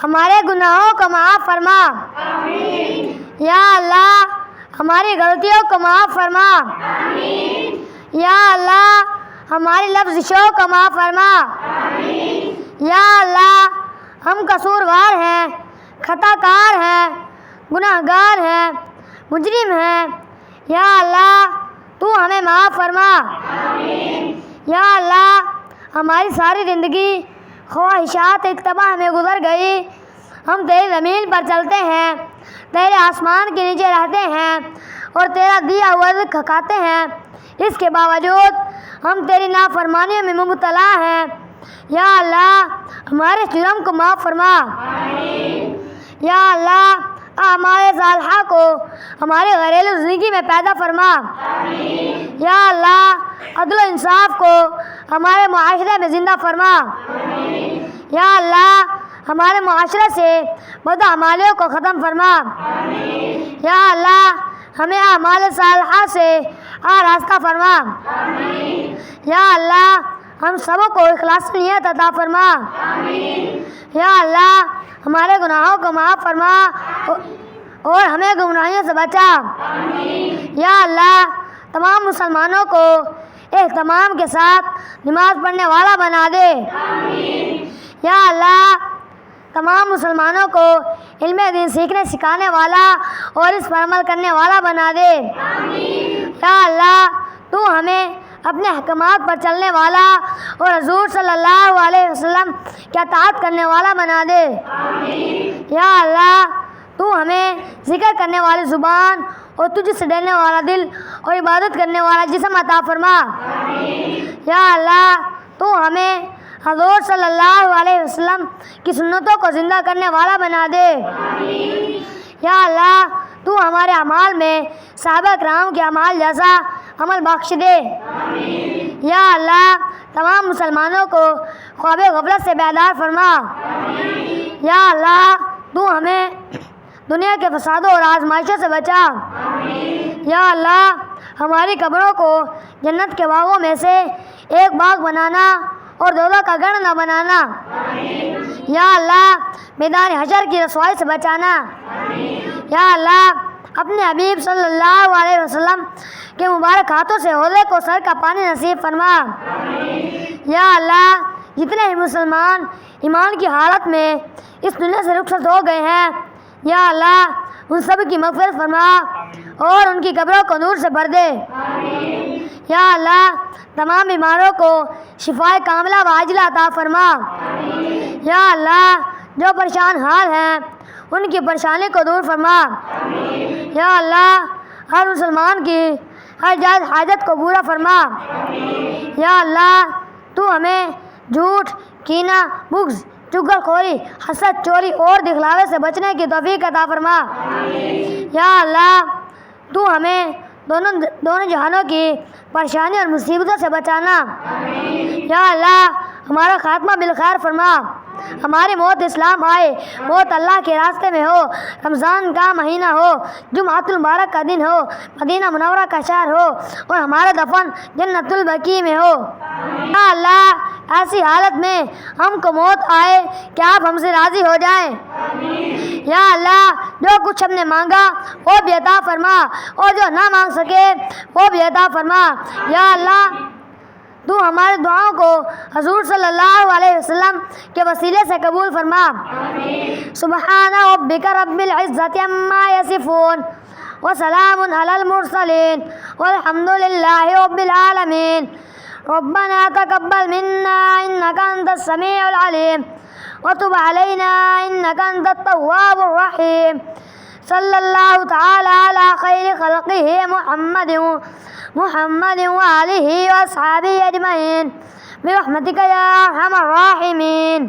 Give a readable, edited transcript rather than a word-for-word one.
ہمارے گناہوں کو معاف فرما۔ آمین۔ یا اللہ ہماری غلطیوں کو معاف فرما۔ آمین۔ یا اللہ ہماری لفظشوں کو معاف فرما۔ آمین۔ یا اللہ ہم قصوروار ہیں، خطا کار ہیں، گناہ گار ہیں، مجرم ہیں۔ یا اللہ تو ہمیں معاف فرما۔ آمین۔ یا اللہ ہماری ساری زندگی خواہشات اتباع میں گزر گئی۔ ہم تیری زمین پر چلتے ہیں، تیرے آسمان کے نیچے رہتے ہیں اور تیرا دیا ہوا رزق کھاتے ہیں، اس کے باوجود ہم تیری نافرمانیوں میں مبتلا ہیں۔ یا اللہ ہمارے جرم کو معاف فرما۔ آمین۔ یا اللہ اعمال صالحہ کو ہمارے گھریلو زندگی میں پیدا فرما۔ آمین۔ یا اللہ عدل و انصاف کو ہمارے معاشرے میں زندہ فرما۔ آمین۔ یا اللہ ہمارے معاشرے سے بدعمالیوں کو ختم فرما۔ آمین۔ یا اللہ ہمیں اعمال صالحہ سے آراستہ فرما۔ آمین۔ یا اللہ ہم سب کو اخلاص نیت عطا فرما۔ آمین۔ یا اللہ ہمارے گناہوں کو معاف فرما اور ہمیں گمراہیوں سے بچا۔ آمین۔ یا اللہ تمام مسلمانوں کو اہتمام کے ساتھ نماز پڑھنے والا بنا دے۔ آمین۔ یا اللہ تمام مسلمانوں کو علم دین سیکھنے سکھانے والا اور اس پر عمل کرنے والا بنا دے۔ آمین۔ یا اللہ تو ہمیں اپنے احکامات پر چلنے والا اور حضور صلی اللہ علیہ وسلم کی اطاعت کرنے والا بنا دے۔ آمین۔ یا اللہ تو ہمیں ذکر کرنے والی زبان اور تجھ سے ڈرنے والا دل اور عبادت کرنے والا جسم عطا فرما۔ آمین۔ یا اللہ تو ہمیں حضور صلی اللہ علیہ وسلم کی سنتوں کو زندہ کرنے والا بنا دے۔ آمین۔ یا اللہ تو ہمارے اعمال میں صحابہ کرام کے اعمال جیسا عمل بخش دے۔ آمین۔ یا اللہ تمام مسلمانوں کو خواب غفلت سے بیدار فرما۔ آمین۔ یا اللہ تو ہمیں دنیا کے فسادوں اور آزمائشوں سے بچا۔ آمین۔ یا اللہ ہماری قبروں کو جنت کے باغوں میں سے ایک باغ بنانا اور دوزخ کا گڑھ نہ بنانا۔ آمین۔ یا اللہ میدان حشر کی رسوائی سے بچانا۔ آمین۔ یا اللہ اپنے حبیب صلی اللہ علیہ وسلم کے مبارک ہاتھوں سے حوضے کو سر کا پانی نصیب فرما۔ آمین۔ یا اللہ جتنے ہی مسلمان ایمان کی حالت میں اس دنیا سے رخصت ہو گئے ہیں، یا اللہ ان سب کی مغفرت فرما اور ان کی قبروں کو نور سے بھر دے۔ آمین۔ یا اللہ تمام بیماروں کو شفائے کاملہ و عاجلہ عطا فرما۔ آمین۔ یا اللہ جو پریشان حال ہیں ان کی پریشانی کو دور فرما۔ آمین۔ یا اللہ ہر مسلمان کی ہر جائز حاجت کو پورا فرما۔ آمین۔ یا اللہ تو ہمیں جھوٹ، کینہ، بغض، چغل خوری، حسد، چوری اور دکھلاوے سے بچنے کی توفیق عطا فرما۔ آمین۔ یا اللہ تو ہمیں دونوں جہانوں کی پریشانی اور مصیبتوں سے بچانا۔ آمین۔ یا اللہ ہمارا خاتمہ بالخیر فرما، ہماری موت اسلام آئے، موت اللہ کے راستے میں ہو، رمضان کا مہینہ ہو، جمعۃ المبارک کا دن ہو، مدینہ منورہ کا شہر ہو اور ہمارا دفن جنت البقیع میں ہو۔ یا اللہ ایسی حالت میں ہم کو موت آئے کہ آپ ہم سے راضی ہو جائیں۔ آمین۔ یا اللہ جو کچھ ہم نے مانگا وہ بھی عطا فرما اور جو نہ مانگ سکے وہ بھی عطا فرما۔ یا اللہ تو ہمارے دعاؤں کو حضور صلی اللہ علیہ وسلم کے وسیلے سے قبول فرما۔ آمین۔ سبحان ربک رب العزت عما یصفون وسلام علی المرسلین والحمد للہ رب العالمین۔ ربنا تقبل منا انک انت السمیع العلیم وتب علینا انک انت التواب الرحیم۔ صلی اللہ تعالی علی خیر خلقہ محمد وآلہ واصحابہ اجمعین برحمتک یا ارحم الراحمین۔